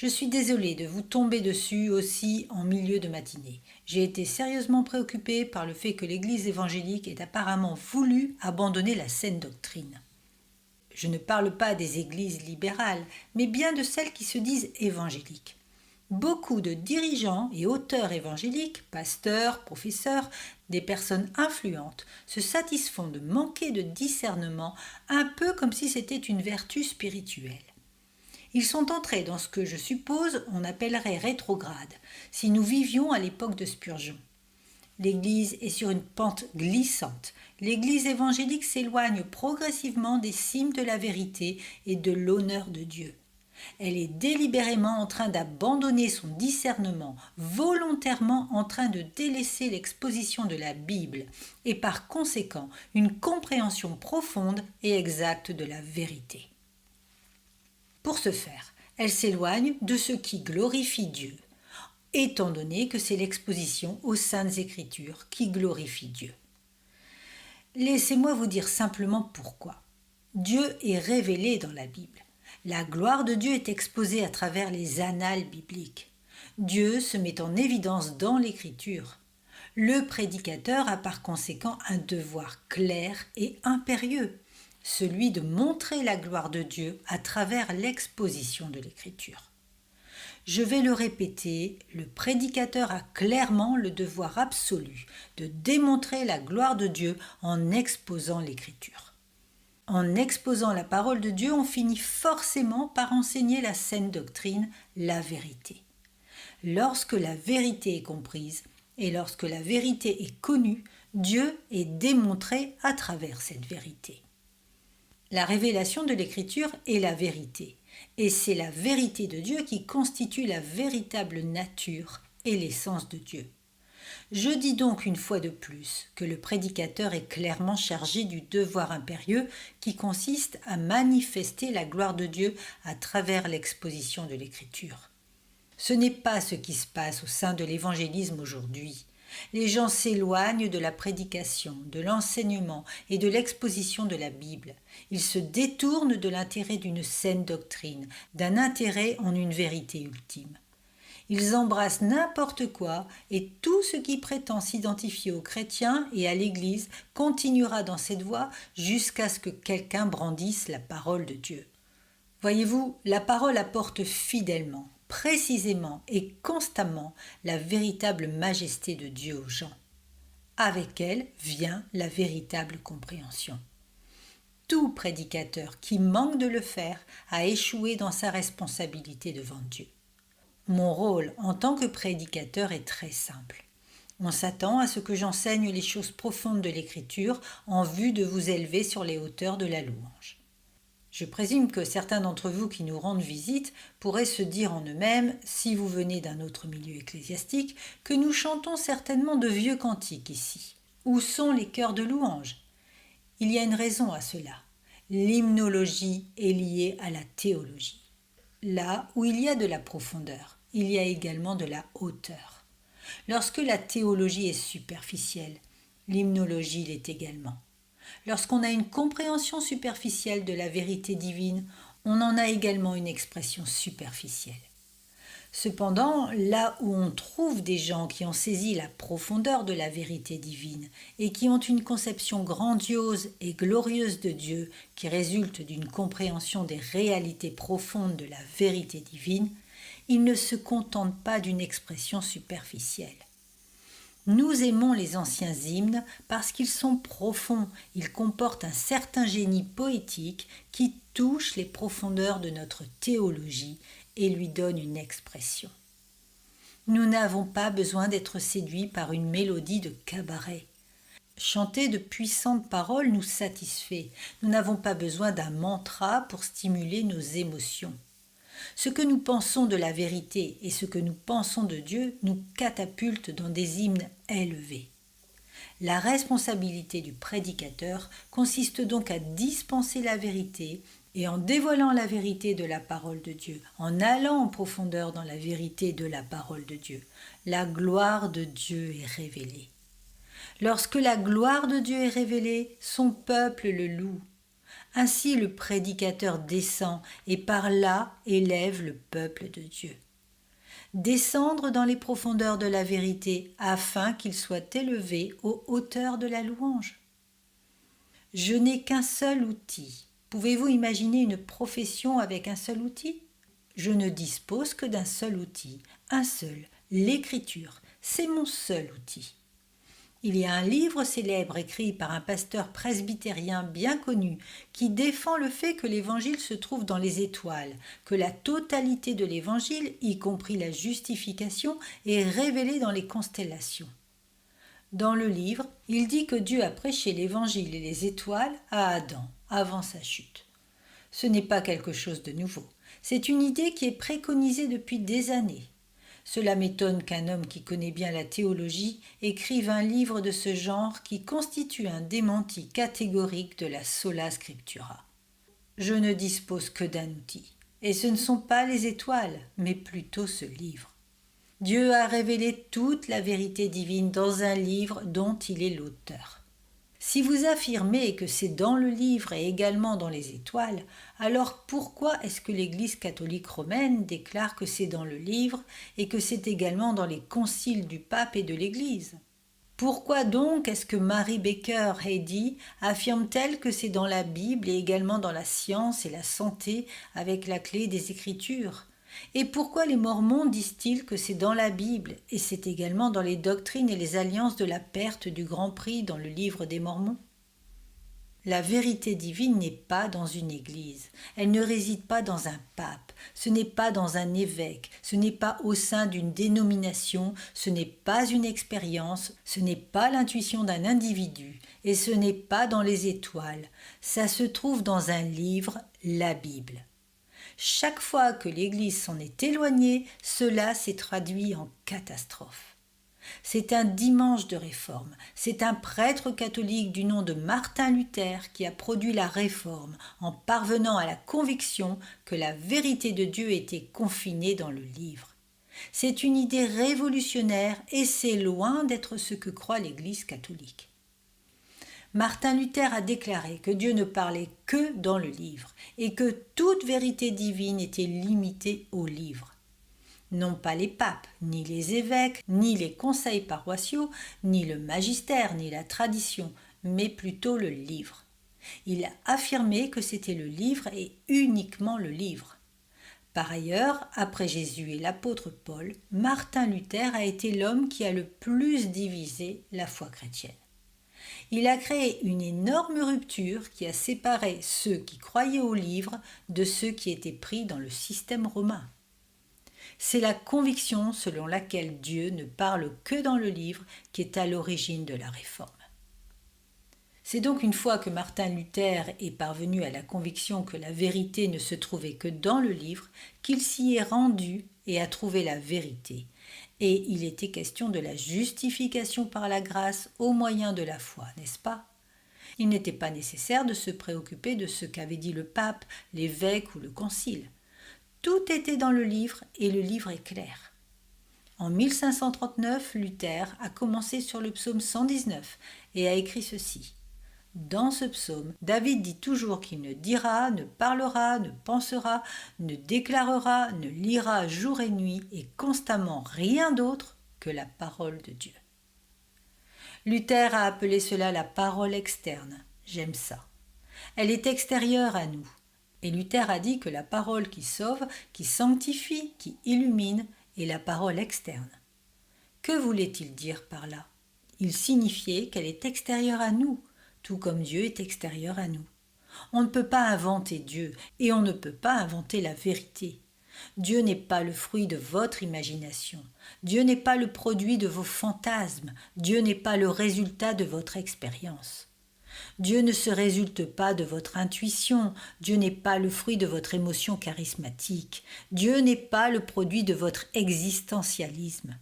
Je suis désolée de vous tomber dessus aussi en milieu de matinée. J'ai été sérieusement préoccupée par le fait que l'Église évangélique ait apparemment voulu abandonner la saine doctrine. Je ne parle pas des églises libérales, mais bien de celles qui se disent évangéliques. Beaucoup de dirigeants et auteurs évangéliques, pasteurs, professeurs, des personnes influentes, se satisfont de manquer de discernement, un peu comme si c'était une vertu spirituelle. Ils sont entrés dans ce que, je suppose, on appellerait rétrograde, si nous vivions à l'époque de Spurgeon. L'Église est sur une pente glissante. L'Église évangélique s'éloigne progressivement des cimes de la vérité et de l'honneur de Dieu. Elle est délibérément en train d'abandonner son discernement, volontairement en train de délaisser l'exposition de la Bible et par conséquent une compréhension profonde et exacte de la vérité. Pour ce faire, elle s'éloigne de ce qui glorifie Dieu, étant donné que c'est l'exposition aux Saintes Écritures qui glorifie Dieu. Laissez-moi vous dire simplement pourquoi. Dieu est révélé dans la Bible. La gloire de Dieu est exposée à travers les annales bibliques. Dieu se met en évidence dans l'Écriture. Le prédicateur a par conséquent un devoir clair et impérieux, celui de montrer la gloire de Dieu à travers l'exposition de l'Écriture. Je vais le répéter, le prédicateur a clairement le devoir absolu de démontrer la gloire de Dieu en exposant l'Écriture. En exposant la parole de Dieu, on finit forcément par enseigner la saine doctrine, la vérité. Lorsque la vérité est comprise et lorsque la vérité est connue, Dieu est démontré à travers cette vérité. La révélation de l'Écriture est la vérité, et c'est la vérité de Dieu qui constitue la véritable nature et l'essence de Dieu. Je dis donc une fois de plus que le prédicateur est clairement chargé du devoir impérieux qui consiste à manifester la gloire de Dieu à travers l'exposition de l'Écriture. Ce n'est pas ce qui se passe au sein de l'évangélisme aujourd'hui. Les gens s'éloignent de la prédication, de l'enseignement et de l'exposition de la Bible. Ils se détournent de l'intérêt d'une saine doctrine, d'un intérêt en une vérité ultime. Ils embrassent n'importe quoi et tout ce qui prétend s'identifier aux chrétiens et à l'Église continuera dans cette voie jusqu'à ce que quelqu'un brandisse la parole de Dieu. Voyez-vous, la parole apporte fidèlement, précisément et constamment la véritable majesté de Dieu aux gens. Avec elle vient la véritable compréhension. Tout prédicateur qui manque de le faire a échoué dans sa responsabilité devant Dieu. Mon rôle en tant que prédicateur est très simple. On s'attend à ce que j'enseigne les choses profondes de l'Écriture en vue de vous élever sur les hauteurs de la louange. Je présume que certains d'entre vous qui nous rendent visite pourraient se dire en eux-mêmes, si vous venez d'un autre milieu ecclésiastique, que nous chantons certainement de vieux cantiques ici. Où sont les chœurs de louange ? Il y a une raison à cela. L'hymnologie est liée à la théologie. Là où il y a de la profondeur, il y a également de la hauteur. Lorsque la théologie est superficielle, l'hymnologie l'est également. Lorsqu'on a une compréhension superficielle de la vérité divine, on en a également une expression superficielle. Cependant, là où on trouve des gens qui ont saisi la profondeur de la vérité divine et qui ont une conception grandiose et glorieuse de Dieu qui résulte d'une compréhension des réalités profondes de la vérité divine, ils ne se contentent pas d'une expression superficielle. Nous aimons les anciens hymnes parce qu'ils sont profonds, ils comportent un certain génie poétique qui touche les profondeurs de notre théologie et lui donne une expression. Nous n'avons pas besoin d'être séduits par une mélodie de cabaret. Chanter de puissantes paroles nous satisfait. Nous n'avons pas besoin d'un mantra pour stimuler nos émotions. Ce que nous pensons de la vérité et ce que nous pensons de Dieu nous catapulte dans des hymnes élevés. La responsabilité du prédicateur consiste donc à dispenser la vérité et en dévoilant la vérité de la parole de Dieu, en allant en profondeur dans la vérité de la parole de Dieu, la gloire de Dieu est révélée. Lorsque la gloire de Dieu est révélée, son peuple le loue. Ainsi le prédicateur descend et par là élève le peuple de Dieu. Descendre dans les profondeurs de la vérité afin qu'il soit élevé aux hauteurs de la louange. Je n'ai qu'un seul outil. Pouvez-vous imaginer une profession avec un seul outil ? Je ne dispose que d'un seul outil, un seul, l'écriture. C'est mon seul outil. Il y a un livre célèbre écrit par un pasteur presbytérien bien connu qui défend le fait que l'évangile se trouve dans les étoiles, que la totalité de l'évangile, y compris la justification, est révélée dans les constellations. Dans le livre, il dit que Dieu a prêché l'évangile et les étoiles à Adam avant sa chute. Ce n'est pas quelque chose de nouveau. C'est une idée qui est préconisée depuis des années. Cela m'étonne qu'un homme qui connaît bien la théologie écrive un livre de ce genre qui constitue un démenti catégorique de la sola scriptura. Je ne dispose que d'un outil, et ce ne sont pas les étoiles, mais plutôt ce livre. Dieu a révélé toute la vérité divine dans un livre dont il est l'auteur. Si vous affirmez que c'est dans le livre et également dans les étoiles, alors pourquoi est-ce que l'Église catholique romaine déclare que c'est dans le livre et que c'est également dans les conciles du pape et de l'Église ? Pourquoi donc est-ce que Mary Baker Eddy affirme-t-elle que c'est dans la Bible et également dans la science et la santé avec la clé des Écritures ? Et pourquoi les Mormons disent-ils que c'est dans la Bible et c'est également dans les doctrines et les alliances de la perte du Grand Prix dans le livre des Mormons ? La vérité divine n'est pas dans une église, elle ne réside pas dans un pape, ce n'est pas dans un évêque, ce n'est pas au sein d'une dénomination, ce n'est pas une expérience, ce n'est pas l'intuition d'un individu et ce n'est pas dans les étoiles, ça se trouve dans un livre, la Bible. Chaque fois que l'Église s'en est éloignée, cela s'est traduit en catastrophe. C'est un dimanche de réforme, c'est un prêtre catholique du nom de Martin Luther qui a produit la réforme en parvenant à la conviction que la vérité de Dieu était confinée dans le livre. C'est une idée révolutionnaire et c'est loin d'être ce que croit l'Église catholique. Martin Luther a déclaré que Dieu ne parlait que dans le livre et que toute vérité divine était limitée au livre. Non pas les papes, ni les évêques, ni les conseils paroissiaux, ni le magistère, ni la tradition, mais plutôt le livre. Il a affirmé que c'était le livre et uniquement le livre. Par ailleurs, après Jésus et l'apôtre Paul, Martin Luther a été l'homme qui a le plus divisé la foi chrétienne. Il a créé une énorme rupture qui a séparé ceux qui croyaient au livre de ceux qui étaient pris dans le système romain. C'est la conviction selon laquelle Dieu ne parle que dans le livre qui est à l'origine de la réforme. C'est donc une fois que Martin Luther est parvenu à la conviction que la vérité ne se trouvait que dans le livre qu'il s'y est rendu et a trouvé la vérité. Et il était question de la justification par la grâce au moyen de la foi, n'est-ce pas ? Il n'était pas nécessaire de se préoccuper de ce qu'avait dit le pape, l'évêque ou le concile. Tout était dans le livre et le livre est clair. En 1539, Luther a commencé sur le psaume 119 et a écrit ceci. Dans ce psaume, David dit toujours qu'il ne dira, ne parlera, ne pensera, ne déclarera, ne lira jour et nuit et constamment rien d'autre que la parole de Dieu. Luther a appelé cela la parole externe. J'aime ça. Elle est extérieure à nous. Et Luther a dit que la parole qui sauve, qui sanctifie, qui illumine est la parole externe. Que voulait-il dire par là ? Il signifiait qu'elle est extérieure à nous, tout comme Dieu est extérieur à nous. On ne peut pas inventer Dieu et on ne peut pas inventer la vérité. Dieu n'est pas le fruit de votre imagination. Dieu n'est pas le produit de vos fantasmes. Dieu n'est pas le résultat de votre expérience. Dieu ne se résulte pas de votre intuition. Dieu n'est pas le fruit de votre émotion charismatique. Dieu n'est pas le produit de votre existentialisme.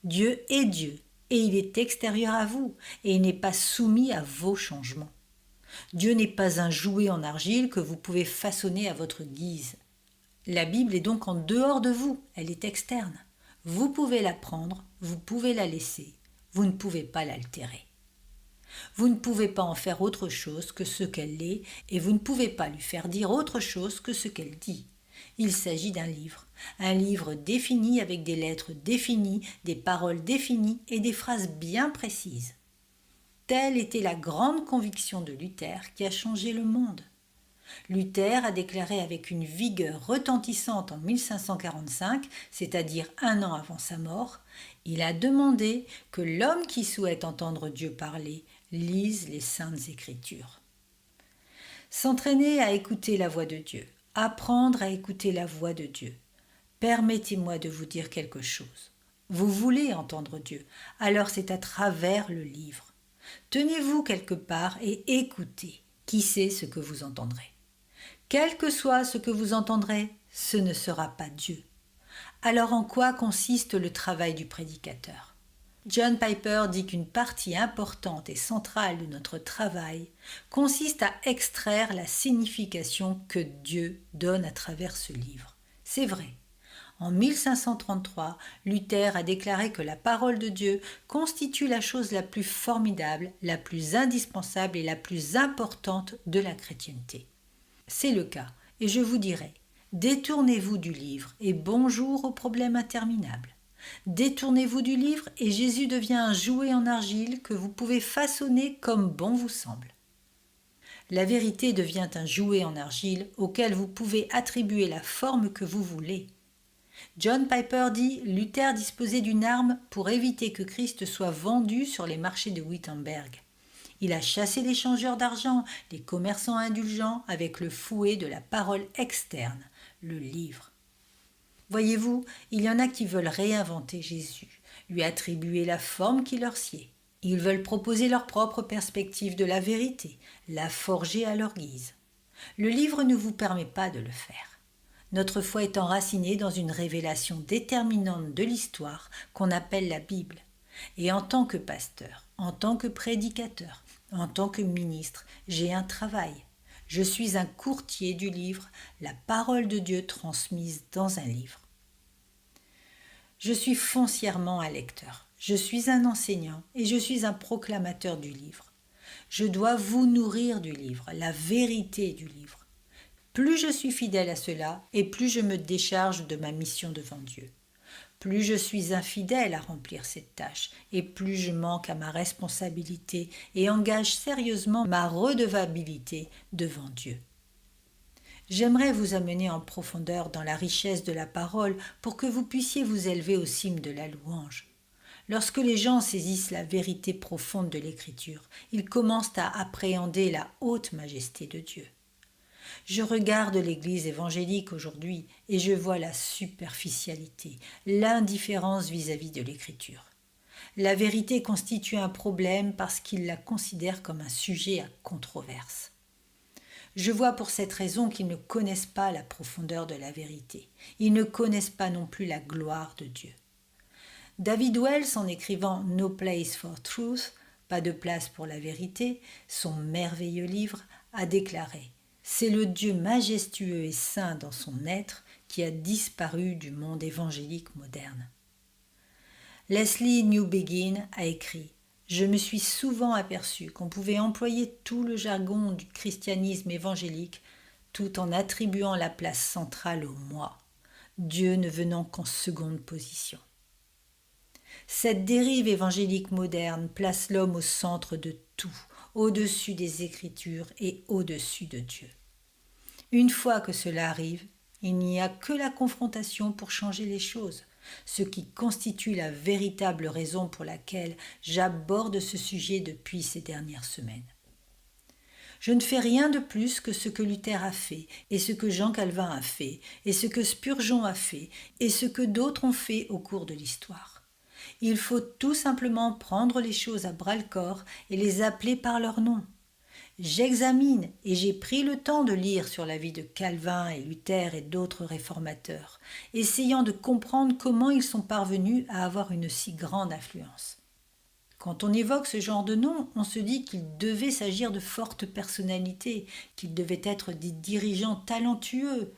Dieu est Dieu. Et il est extérieur à vous, et il n'est pas soumis à vos changements. Dieu n'est pas un jouet en argile que vous pouvez façonner à votre guise. La Bible est donc en dehors de vous, elle est externe. Vous pouvez la prendre, vous pouvez la laisser, vous ne pouvez pas l'altérer. Vous ne pouvez pas en faire autre chose que ce qu'elle est, et vous ne pouvez pas lui faire dire autre chose que ce qu'elle dit. Il s'agit d'un livre défini avec des lettres définies, des paroles définies et des phrases bien précises. Telle était la grande conviction de Luther qui a changé le monde. Luther a déclaré avec une vigueur retentissante en 1545, c'est-à-dire un an avant sa mort, il a demandé que l'homme qui souhaite entendre Dieu parler lise les Saintes Écritures. S'entraîner à écouter la voix de Dieu, apprendre à écouter la voix de Dieu. Permettez-moi de vous dire quelque chose. Vous voulez entendre Dieu, alors c'est à travers le livre. Tenez-vous quelque part et écoutez. Qui sait ce que vous entendrez? Quel que soit ce que vous entendrez, ce ne sera pas Dieu. Alors en quoi consiste le travail du prédicateur? John Piper dit qu'une partie importante et centrale de notre travail consiste à extraire la signification que Dieu donne à travers ce livre. C'est vrai. En 1533, Luther a déclaré que la parole de Dieu constitue la chose la plus formidable, la plus indispensable et la plus importante de la chrétienté. C'est le cas, et je vous dirai, détournez-vous du livre et bonjour au problème interminable. Détournez-vous du livre et Jésus devient un jouet en argile que vous pouvez façonner comme bon vous semble. La vérité devient un jouet en argile auquel vous pouvez attribuer la forme que vous voulez. John Piper dit « Luther disposait d'une arme pour éviter que Christ soit vendu sur les marchés de Wittenberg. Il a chassé les changeurs d'argent, les commerçants indulgents avec le fouet de la parole externe, le livre. » Voyez-vous, il y en a qui veulent réinventer Jésus, lui attribuer la forme qui leur sied. Ils veulent proposer leur propre perspective de la vérité, la forger à leur guise. Le livre ne vous permet pas de le faire. Notre foi est enracinée dans une révélation déterminante de l'histoire qu'on appelle la Bible. Et en tant que pasteur, en tant que prédicateur, en tant que ministre, j'ai un travail. Je suis un courtier du livre, la parole de Dieu transmise dans un livre. Je suis foncièrement un lecteur. Je suis un enseignant et je suis un proclamateur du livre. Je dois vous nourrir du livre, la vérité du livre. Plus je suis fidèle à cela et plus je me décharge de ma mission devant Dieu. Plus je suis infidèle à remplir cette tâche et plus je manque à ma responsabilité et engage sérieusement ma redevabilité devant Dieu. J'aimerais vous amener en profondeur dans la richesse de la parole pour que vous puissiez vous élever aux cimes de la louange. Lorsque les gens saisissent la vérité profonde de l'Écriture, ils commencent à appréhender la haute majesté de Dieu. Je regarde l'Église évangélique aujourd'hui et je vois la superficialité, l'indifférence vis-à-vis de l'Écriture. La vérité constitue un problème parce qu'ils la considèrent comme un sujet à controverse. Je vois pour cette raison qu'ils ne connaissent pas la profondeur de la vérité. Ils ne connaissent pas non plus la gloire de Dieu. David Wells, en écrivant « No place for truth », pas de place pour la vérité, son merveilleux livre, a déclaré « C'est le Dieu majestueux et saint dans son être qui a disparu du monde évangélique moderne. » Leslie Newbigin a écrit « Je me suis souvent aperçu qu'on pouvait employer tout le jargon du christianisme évangélique tout en attribuant la place centrale au moi, Dieu ne venant qu'en seconde position. » Cette dérive évangélique moderne place l'homme au centre de tout, au-dessus des Écritures et au-dessus de Dieu. Une fois que cela arrive, il n'y a que la confrontation pour changer les choses, ce qui constitue la véritable raison pour laquelle j'aborde ce sujet depuis ces dernières semaines. Je ne fais rien de plus que ce que Luther a fait, et ce que Jean Calvin a fait, et ce que Spurgeon a fait, et ce que d'autres ont fait au cours de l'histoire. Il faut tout simplement prendre les choses à bras-le-corps et les appeler par leur nom. J'examine et j'ai pris le temps de lire sur la vie de Calvin et Luther et d'autres réformateurs, essayant de comprendre comment ils sont parvenus à avoir une si grande influence. Quand on évoque ce genre de nom, on se dit qu'il devait s'agir de fortes personnalités, qu'ils devaient être des dirigeants talentueux.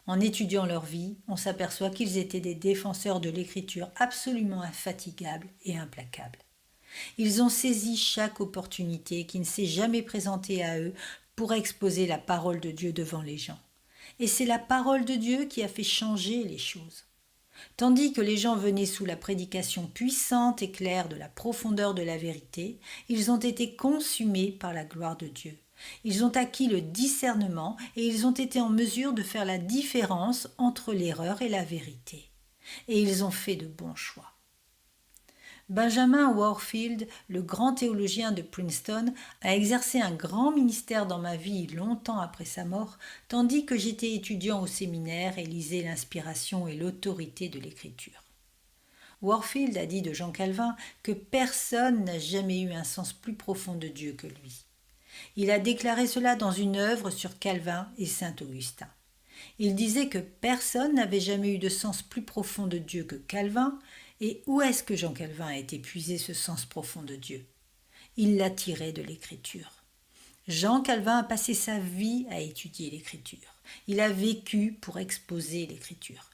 En étudiant leur vie, on s'aperçoit qu'ils étaient des défenseurs de l'écriture absolument infatigables et implacables. Ils ont saisi chaque opportunité qui ne s'est jamais présentée à eux pour exposer la parole de Dieu devant les gens. Et c'est la parole de Dieu qui a fait changer les choses. Tandis que les gens venaient sous la prédication puissante et claire de la profondeur de la vérité, ils ont été consumés par la gloire de Dieu. Ils ont acquis le discernement et ils ont été en mesure de faire la différence entre l'erreur et la vérité. Et ils ont fait de bons choix. Benjamin Warfield, le grand théologien de Princeton, a exercé un grand ministère dans ma vie longtemps après sa mort, tandis que j'étais étudiant au séminaire et lisais l'inspiration et l'autorité de l'Écriture. Warfield a dit de Jean Calvin que personne n'a jamais eu un sens plus profond de Dieu que lui. Il a déclaré cela dans une œuvre sur Calvin et saint Augustin. Il disait que personne n'avait jamais eu de sens plus profond de Dieu que Calvin. Et où est-ce que Jean Calvin a été puiser ce sens profond de Dieu? Il l'a tiré de l'Écriture. Jean Calvin a passé sa vie à étudier l'Écriture. Il a vécu pour exposer l'Écriture.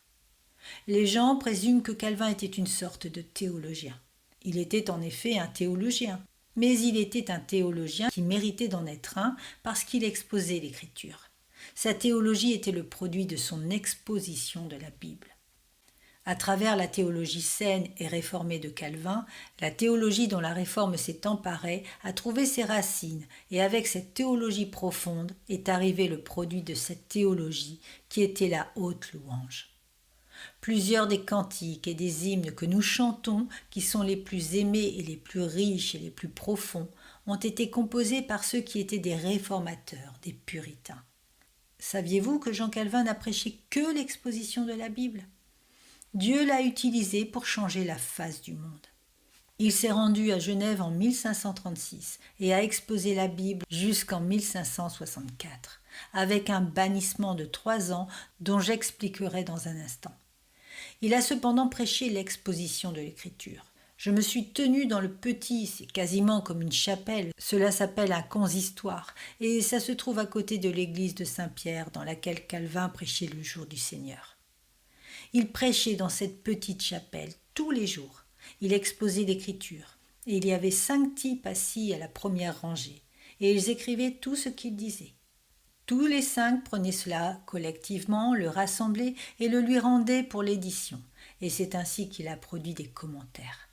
Les gens présument que Calvin était une sorte de théologien. Il était en effet un théologien, mais il était un théologien qui méritait d'en être un parce qu'il exposait l'Écriture. Sa théologie était le produit de son exposition de la Bible. À travers la théologie saine et réformée de Calvin, la théologie dont la réforme s'est emparée a trouvé ses racines et avec cette théologie profonde est arrivé le produit de cette théologie qui était la haute louange. Plusieurs des cantiques et des hymnes que nous chantons, qui sont les plus aimés et les plus riches et les plus profonds, ont été composés par ceux qui étaient des réformateurs, des puritains. Saviez-vous que Jean Calvin n'a prêché que l'exposition de la Bible ? Dieu l'a utilisé pour changer la face du monde. Il s'est rendu à Genève en 1536 et a exposé la Bible jusqu'en 1564, avec un bannissement de 3 ans dont j'expliquerai dans un instant. Il a cependant prêché l'exposition de l'Écriture. Je me suis tenu dans le petit, c'est quasiment comme une chapelle, cela s'appelle un consistoire, et ça se trouve à côté de l'église de Saint-Pierre dans laquelle Calvin prêchait le jour du Seigneur. Il prêchait dans cette petite chapelle tous les jours. Il exposait l'Écriture. Et il y avait 5 types assis à la première rangée. Et ils écrivaient tout ce qu'ils disaient. Tous les 5 prenaient cela collectivement, le rassemblaient et le lui rendaient pour l'édition. Et c'est ainsi qu'il a produit des commentaires.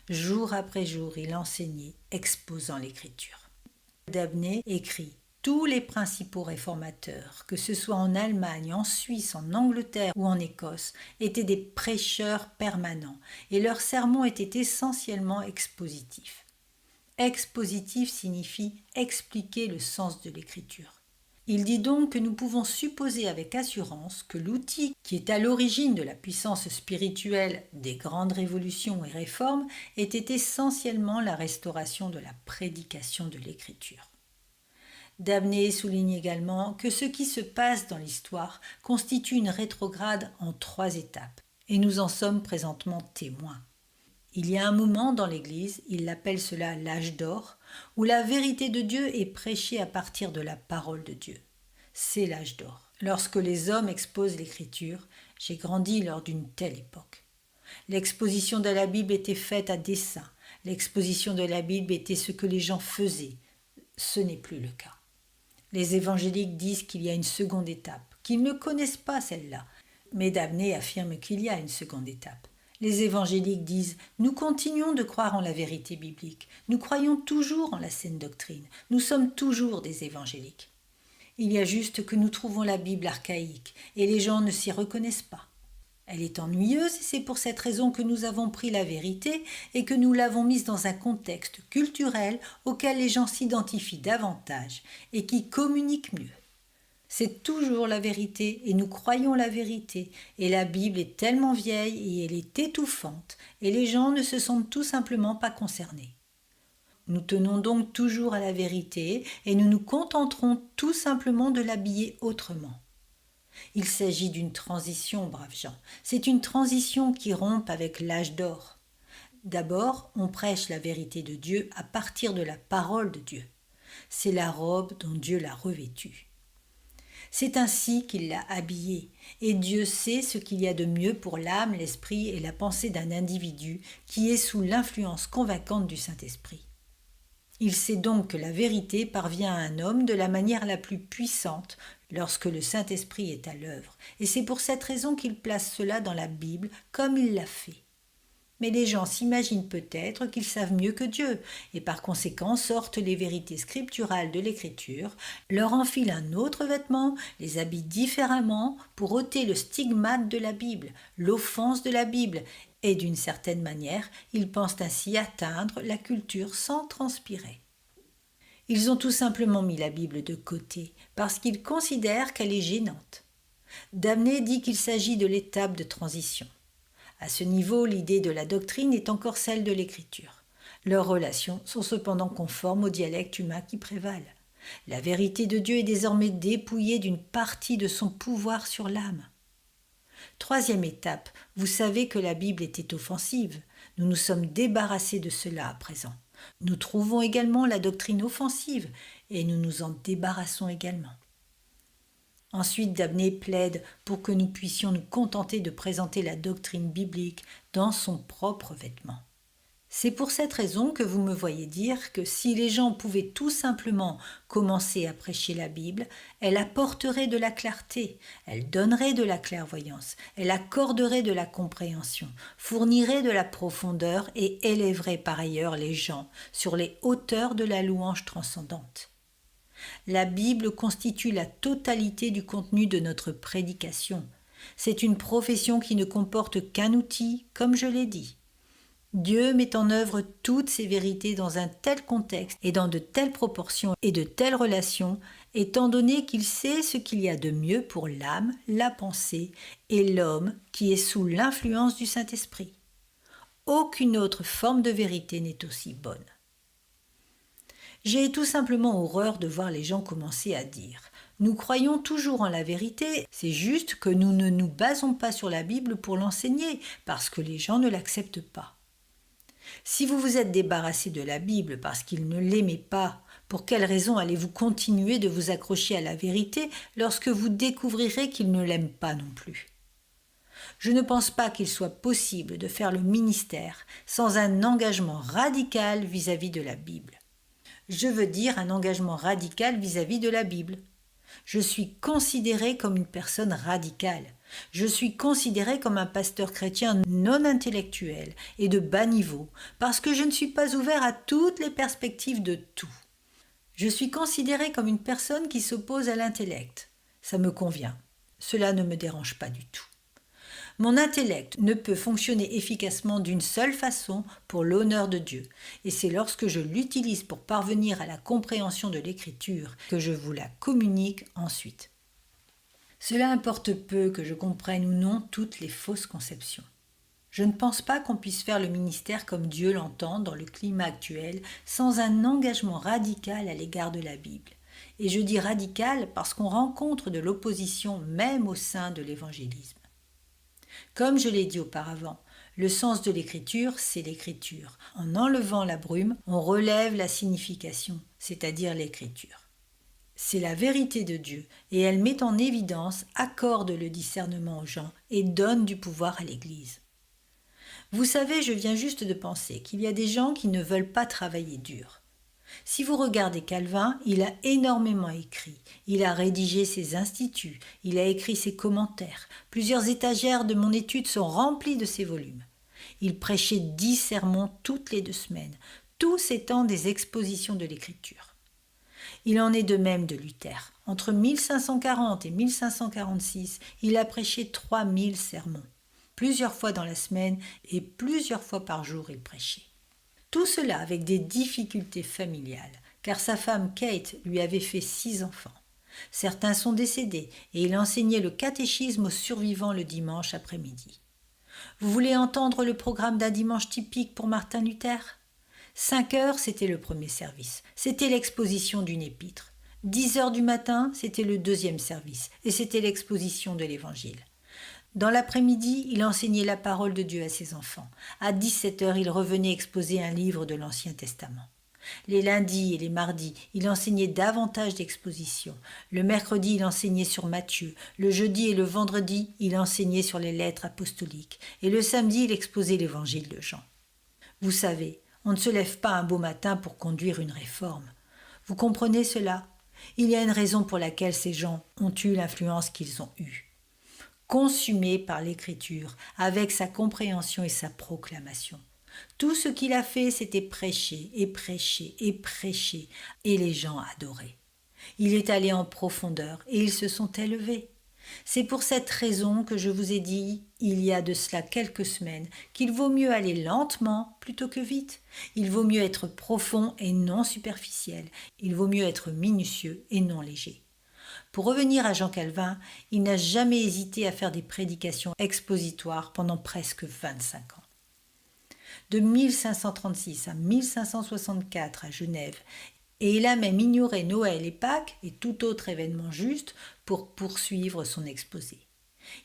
Jour après jour, il enseignait, exposant l'Écriture. Dabney écrit: tous les principaux réformateurs, que ce soit en Allemagne, en Suisse, en Angleterre ou en Écosse, étaient des prêcheurs permanents et leurs sermons étaient essentiellement expositifs. Expositif signifie expliquer le sens de l'Écriture. Il dit donc que nous pouvons supposer avec assurance que l'outil qui est à l'origine de la puissance spirituelle des grandes révolutions et réformes était essentiellement la restauration de la prédication de l'Écriture. Dabney souligne également que ce qui se passe dans l'histoire constitue une rétrograde en 3 étapes, et nous en sommes présentement témoins. Il y a un moment dans l'Église, il appelle cela l'âge d'or, où la vérité de Dieu est prêchée à partir de la parole de Dieu. C'est l'âge d'or. Lorsque les hommes exposent l'Écriture, j'ai grandi lors d'une telle époque. L'exposition de la Bible était faite à dessein. L'exposition de la Bible était ce que les gens faisaient. Ce n'est plus le cas. Les évangéliques disent qu'il y a une seconde étape, qu'ils ne connaissent pas celle-là. Mais Dabney affirme qu'il y a une seconde étape. Les évangéliques disent « Nous continuons de croire en la vérité biblique. Nous croyons toujours en la saine doctrine. Nous sommes toujours des évangéliques. » Il y a juste que nous trouvons la Bible archaïque et les gens ne s'y reconnaissent pas. Elle est ennuyeuse et c'est pour cette raison que nous avons pris la vérité et que nous l'avons mise dans un contexte culturel auquel les gens s'identifient davantage et qui communiquent mieux. C'est toujours la vérité et nous croyons la vérité et la Bible est tellement vieille et elle est étouffante et les gens ne se sentent tout simplement pas concernés. Nous tenons donc toujours à la vérité et nous nous contenterons tout simplement de l'habiller autrement. Il s'agit d'une transition, braves gens. C'est une transition qui rompt avec l'âge d'or. D'abord, on prêche la vérité de Dieu à partir de la parole de Dieu. C'est la robe dont Dieu l'a revêtue. C'est ainsi qu'il l'a habillé, et Dieu sait ce qu'il y a de mieux pour l'âme, l'esprit et la pensée d'un individu qui est sous l'influence convaincante du Saint-Esprit. Il sait donc que la vérité parvient à un homme de la manière la plus puissante lorsque le Saint-Esprit est à l'œuvre, et c'est pour cette raison qu'il place cela dans la Bible comme il l'a fait. Mais les gens s'imaginent peut-être qu'ils savent mieux que Dieu, et par conséquent sortent les vérités scripturales de l'Écriture, leur enfilent un autre vêtement, les habillent différemment pour ôter le stigmate de la Bible, l'offense de la Bible, et d'une certaine manière, ils pensent ainsi atteindre la culture sans transpirer. Ils ont tout simplement mis la Bible de côté, parce qu'ils considèrent qu'elle est gênante. Damné dit qu'il s'agit de l'étape de transition. À ce niveau, l'idée de la doctrine est encore celle de l'écriture. Leurs relations sont cependant conformes au dialecte humain qui prévalent. La vérité de Dieu est désormais dépouillée d'une partie de son pouvoir sur l'âme. Troisième étape, vous savez que la Bible était offensive. Nous nous sommes débarrassés de cela à présent. Nous trouvons également la doctrine offensive et nous nous en débarrassons également. Ensuite, Damné plaide pour que nous puissions nous contenter de présenter la doctrine biblique dans son propre vêtement. C'est pour cette raison que vous me voyez dire que si les gens pouvaient tout simplement commencer à prêcher la Bible, elle apporterait de la clarté, elle donnerait de la clairvoyance, elle accorderait de la compréhension, fournirait de la profondeur et élèverait par ailleurs les gens sur les hauteurs de la louange transcendante. La Bible constitue la totalité du contenu de notre prédication. C'est une profession qui ne comporte qu'un outil, comme je l'ai dit. Dieu met en œuvre toutes ces vérités dans un tel contexte et dans de telles proportions et de telles relations, étant donné qu'il sait ce qu'il y a de mieux pour l'âme, la pensée et l'homme qui est sous l'influence du Saint-Esprit. Aucune autre forme de vérité n'est aussi bonne. J'ai tout simplement horreur de voir les gens commencer à dire « Nous croyons toujours en la vérité, c'est juste que nous ne nous basons pas sur la Bible pour l'enseigner, parce que les gens ne l'acceptent pas. » Si vous vous êtes débarrassé de la Bible parce qu'il ne l'aimait pas, pour quelle raison allez-vous continuer de vous accrocher à la vérité lorsque vous découvrirez qu'il ne l'aime pas non plus ? Je ne pense pas qu'il soit possible de faire le ministère sans un engagement radical vis-à-vis de la Bible. Je veux dire un engagement radical vis-à-vis de la Bible. Je suis considéré comme une personne radicale. Je suis considéré comme un pasteur chrétien non intellectuel et de bas niveau, parce que je ne suis pas ouvert à toutes les perspectives de tout. Je suis considéré comme une personne qui s'oppose à l'intellect. Ça me convient. Cela ne me dérange pas du tout. Mon intellect ne peut fonctionner efficacement d'une seule façon pour l'honneur de Dieu, et c'est lorsque je l'utilise pour parvenir à la compréhension de l'Écriture que je vous la communique ensuite. Cela importe peu que je comprenne ou non toutes les fausses conceptions. Je ne pense pas qu'on puisse faire le ministère comme Dieu l'entend dans le climat actuel sans un engagement radical à l'égard de la Bible. Et je dis radical parce qu'on rencontre de l'opposition même au sein de l'évangélisme. Comme je l'ai dit auparavant, le sens de l'écriture, c'est l'écriture. En enlevant la brume, on relève la signification, c'est-à-dire l'écriture. C'est la vérité de Dieu, et elle met en évidence, accorde le discernement aux gens et donne du pouvoir à l'Église. Vous savez, je viens juste de penser qu'il y a des gens qui ne veulent pas travailler dur. Si vous regardez Calvin, il a énormément écrit. Il a rédigé ses instituts, il a écrit ses commentaires. Plusieurs étagères de mon étude sont remplies de ses volumes. Il prêchait 10 sermons toutes les 2 semaines, tous étant des expositions de l'Écriture. Il en est de même de Luther. Entre 1540 et 1546, il a prêché 3000 sermons. Plusieurs fois dans la semaine et plusieurs fois par jour il prêchait. Tout cela avec des difficultés familiales, car sa femme Kate lui avait fait 6 enfants. Certains sont décédés et il enseignait le catéchisme aux survivants le dimanche après-midi. Vous voulez entendre le programme d'un dimanche typique pour Martin Luther ? 5 heures, c'était le premier service. C'était l'exposition d'une épître. 10 heures du matin, c'était le deuxième service et c'était l'exposition de l'Évangile. Dans l'après-midi, il enseignait la parole de Dieu à ses enfants. À 17 heures, il revenait exposer un livre de l'Ancien Testament. Les lundis et les mardis, il enseignait davantage d'expositions. Le mercredi, il enseignait sur Matthieu. Le jeudi et le vendredi, il enseignait sur les lettres apostoliques. Et le samedi, il exposait l'évangile de Jean. Vous savez, on ne se lève pas un beau matin pour conduire une réforme. Vous comprenez cela? Il y a une raison pour laquelle ces gens ont eu l'influence qu'ils ont eue. Consumés par l'écriture, avec sa compréhension et sa proclamation. Tout ce qu'il a fait, c'était prêcher et prêcher et prêcher, et les gens adoraient. Il est allé en profondeur et ils se sont élevés. C'est pour cette raison que je vous ai dit, il y a de cela quelques semaines, qu'il vaut mieux aller lentement plutôt que vite. Il vaut mieux être profond et non superficiel. Il vaut mieux être minutieux et non léger. Pour revenir à Jean Calvin, il n'a jamais hésité à faire des prédications expositoires pendant presque 25 ans. De 1536 à 1564 à Genève, et il a même ignoré Noël et Pâques et tout autre événement juste pour poursuivre son exposé.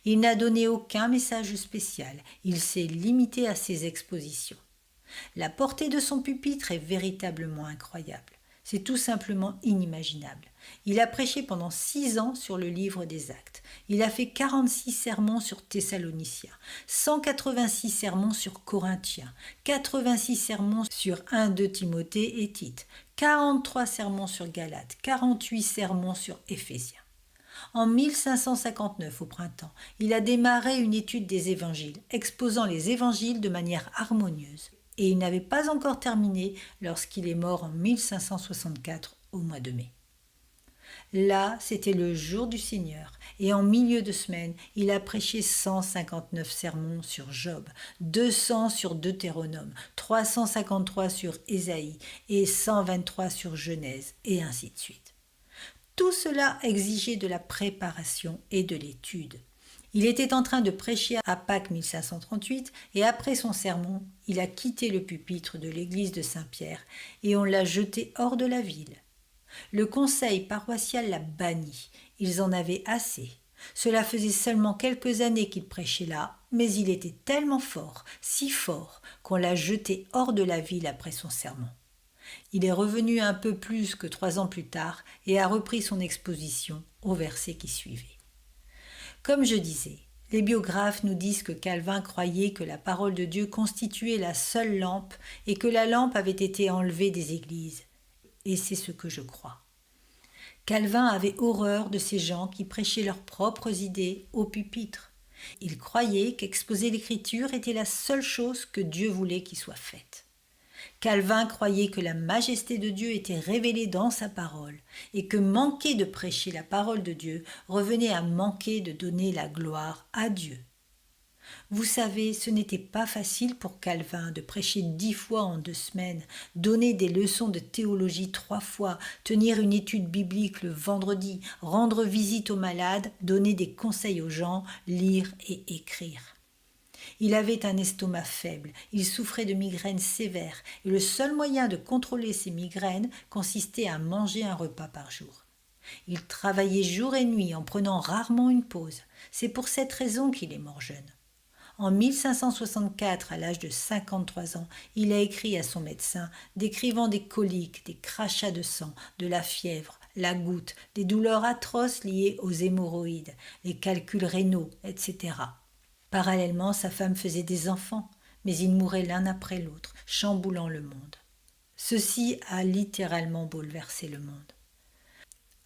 Il n'a donné aucun message spécial, il s'est limité à ses expositions. La portée de son pupitre est véritablement incroyable. C'est tout simplement inimaginable. Il a prêché pendant 6 ans sur le livre des Actes. Il a fait 46 sermons sur Thessaloniciens, 186 sermons sur Corinthiens, 86 sermons sur 1-2 Timothée et Tite, 43 sermons sur Galates, 48 sermons sur Éphésiens. En 1559, au printemps, il a démarré une étude des évangiles, exposant les évangiles de manière harmonieuse. Et il n'avait pas encore terminé lorsqu'il est mort en 1564 au mois de mai. Là, c'était le jour du Seigneur, et en milieu de semaine, il a prêché 159 sermons sur Job, 200 sur Deutéronome, 353 sur Ésaïe et 123 sur Genèse, et ainsi de suite. Tout cela exigeait de la préparation et de l'étude. Il était en train de prêcher à Pâques 1538 et après son sermon, il a quitté le pupitre de l'église de Saint-Pierre et on l'a jeté hors de la ville. Le conseil paroissial l'a banni. Ils en avaient assez. Cela faisait seulement quelques années qu'il prêchait là, mais il était tellement fort, si fort, qu'on l'a jeté hors de la ville après son sermon. Il est revenu un peu plus que 3 ans plus tard et a repris son exposition au verset qui suivait. Comme je disais, les biographes nous disent que Calvin croyait que la parole de Dieu constituait la seule lampe et que la lampe avait été enlevée des églises. Et c'est ce que je crois. Calvin avait horreur de ces gens qui prêchaient leurs propres idées au pupitre. Il croyait qu'exposer l'écriture était la seule chose que Dieu voulait qu'il soit faite. Calvin croyait que la majesté de Dieu était révélée dans sa parole et que manquer de prêcher la parole de Dieu revenait à manquer de donner la gloire à Dieu. Vous savez, ce n'était pas facile pour Calvin de prêcher 10 fois en 2 semaines, donner des leçons de théologie 3 fois, tenir une étude biblique le vendredi, rendre visite aux malades, donner des conseils aux gens, lire et écrire. Il avait un estomac faible, il souffrait de migraines sévères et le seul moyen de contrôler ces migraines consistait à manger un repas par jour. Il travaillait jour et nuit en prenant rarement une pause. C'est pour cette raison qu'il est mort jeune. En 1564, à l'âge de 53 ans, il a écrit à son médecin, décrivant des coliques, des crachats de sang, de la fièvre, la goutte, des douleurs atroces liées aux hémorroïdes, les calculs rénaux, etc. Parallèlement, sa femme faisait des enfants, mais ils mouraient l'un après l'autre, chamboulant le monde. Ceci a littéralement bouleversé le monde.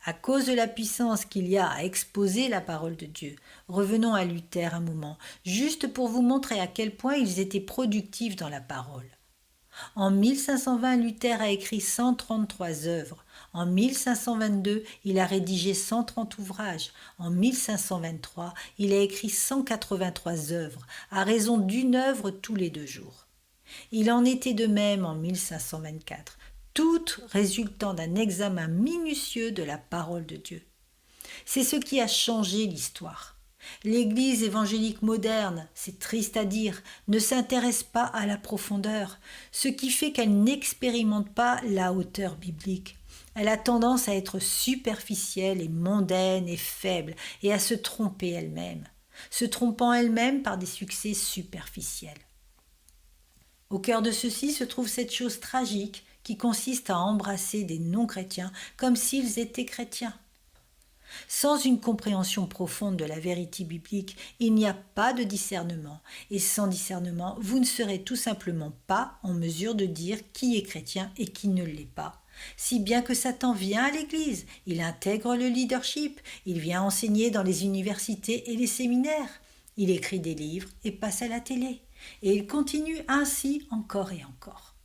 À cause de la puissance qu'il y a à exposer la parole de Dieu, revenons à Luther un moment, juste pour vous montrer à quel point ils étaient productifs dans la parole. En 1520, Luther a écrit 133 œuvres. En 1522, il a rédigé 130 ouvrages. En 1523, il a écrit 183 œuvres, à raison d'une œuvre tous les 2 jours. Il en était de même en 1524, toutes résultant d'un examen minutieux de la parole de Dieu. C'est ce qui a changé l'histoire. L'Église évangélique moderne, c'est triste à dire, ne s'intéresse pas à la profondeur, ce qui fait qu'elle n'expérimente pas la hauteur biblique. Elle a tendance à être superficielle et mondaine et faible et à se tromper elle-même, se trompant elle-même par des succès superficiels. Au cœur de ceci se trouve cette chose tragique qui consiste à embrasser des non-chrétiens comme s'ils étaient chrétiens. Sans une compréhension profonde de la vérité biblique, il n'y a pas de discernement, et sans discernement, vous ne serez tout simplement pas en mesure de dire qui est chrétien et qui ne l'est pas. Si bien que Satan vient à l'Église, il intègre le leadership, il vient enseigner dans les universités et les séminaires, il écrit des livres et passe à la télé, et il continue ainsi encore et encore.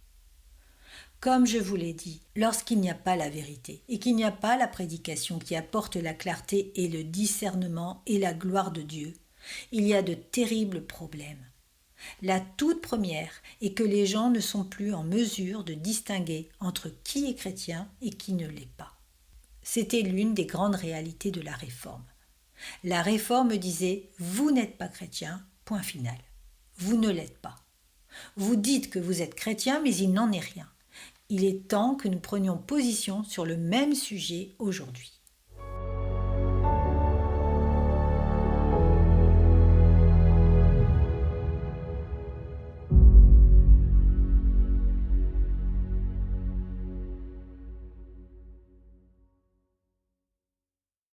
Comme je vous l'ai dit, lorsqu'il n'y a pas la vérité et qu'il n'y a pas la prédication qui apporte la clarté et le discernement et la gloire de Dieu, il y a de terribles problèmes. La toute première est que les gens ne sont plus en mesure de distinguer entre qui est chrétien et qui ne l'est pas. C'était l'une des grandes réalités de la Réforme. La Réforme disait « Vous n'êtes pas chrétien, point final. Vous ne l'êtes pas. Vous dites que vous êtes chrétien, mais il n'en est rien. » Il est temps que nous prenions position sur le même sujet aujourd'hui.